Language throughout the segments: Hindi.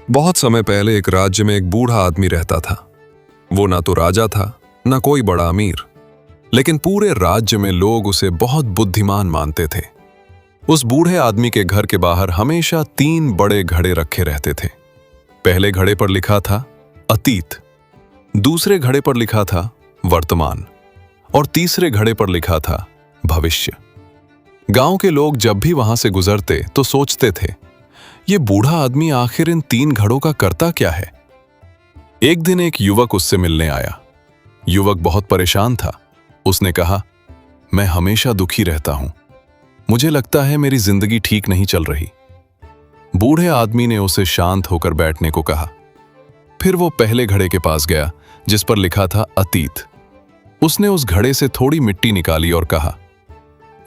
बहुत समय पहले एक राज्य में एक बूढ़ा आदमी रहता था। वो ना तो राजा था, ना कोई बड़ा अमीर, लेकिन पूरे राज्य में लोग उसे बहुत बुद्धिमान मानते थे। उस बूढ़े आदमी के घर के बाहर हमेशा 3 बड़े घड़े रखे रहते थे। पहले घड़े पर लिखा था अतीत, दूसरे घड़े पर लिखा था वर्तमान और तीसरे घड़े पर लिखा था भविष्य। गांव के लोग जब भी वहां से गुजरते तो सोचते थे, ये बूढ़ा आदमी आखिर इन 3 घड़ों का करता क्या है। एक दिन एक युवक उससे मिलने आया। युवक बहुत परेशान था। उसने कहा, मैं हमेशा दुखी रहता हूं, मुझे लगता है मेरी जिंदगी ठीक नहीं चल रही। बूढ़े आदमी ने उसे शांत होकर बैठने को कहा। फिर वो पहले घड़े के पास गया जिस पर लिखा था अतीत। उसने उस घड़े से थोड़ी मिट्टी निकाली और कहा,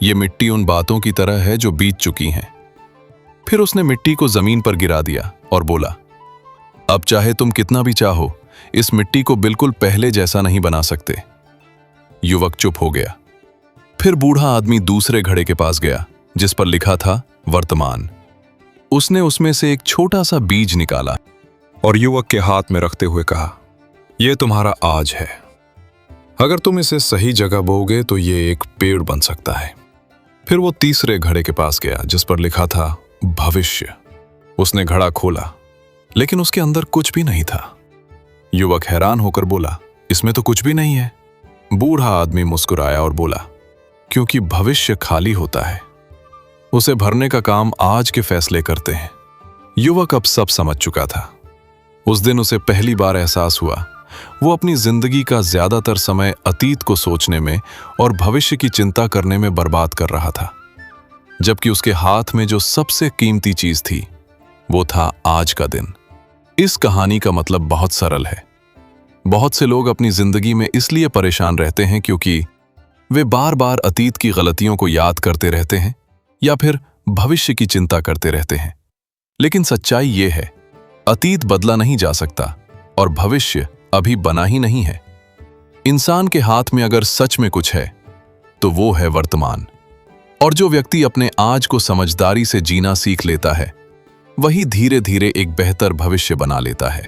यह मिट्टी उन बातों की तरह है जो बीत चुकी हैं। फिर उसने मिट्टी को जमीन पर गिरा दिया और बोला, अब चाहे तुम कितना भी चाहो, इस मिट्टी को बिल्कुल पहले जैसा नहीं बना सकते। युवक चुप हो गया। फिर बूढ़ा आदमी दूसरे घड़े के पास गया जिस पर लिखा था वर्तमान। उसने उसमें से एक छोटा सा बीज निकाला और युवक के हाथ में रखते हुए कहा, यह तुम्हारा आज है। अगर तुम इसे सही जगह बोओगे तो ये एक पेड़ बन सकता है। फिर वो तीसरे घड़े के पास गया जिस पर लिखा था भविष्य। उसने घड़ा खोला, लेकिन उसके अंदर कुछ भी नहीं था। युवक हैरान होकर बोला, इसमें तो कुछ भी नहीं है। बूढ़ा आदमी मुस्कुराया और बोला, क्योंकि भविष्य खाली होता है, उसे भरने का काम आज के फैसले करते हैं। युवक अब सब समझ चुका था। उस दिन उसे पहली बार एहसास हुआ, वो अपनी जिंदगी का ज्यादातर समय अतीत को सोचने में और भविष्य की चिंता करने में बर्बाद कर रहा था, जबकि उसके हाथ में जो सबसे कीमती चीज थी वो था आज का दिन। इस कहानी का मतलब बहुत सरल है। बहुत से लोग अपनी जिंदगी में इसलिए परेशान रहते हैं क्योंकि वे बार बार अतीत की गलतियों को याद करते रहते हैं या फिर भविष्य की चिंता करते रहते हैं। लेकिन सच्चाई ये है, अतीत बदला नहीं जा सकता और भविष्य अभी बना ही नहीं है। इंसान के हाथ में अगर सच में कुछ है तो वो है वर्तमान। और जो व्यक्ति अपने आज को समझदारी से जीना सीख लेता है, वही धीरे धीरे एक बेहतर भविष्य बना लेता है।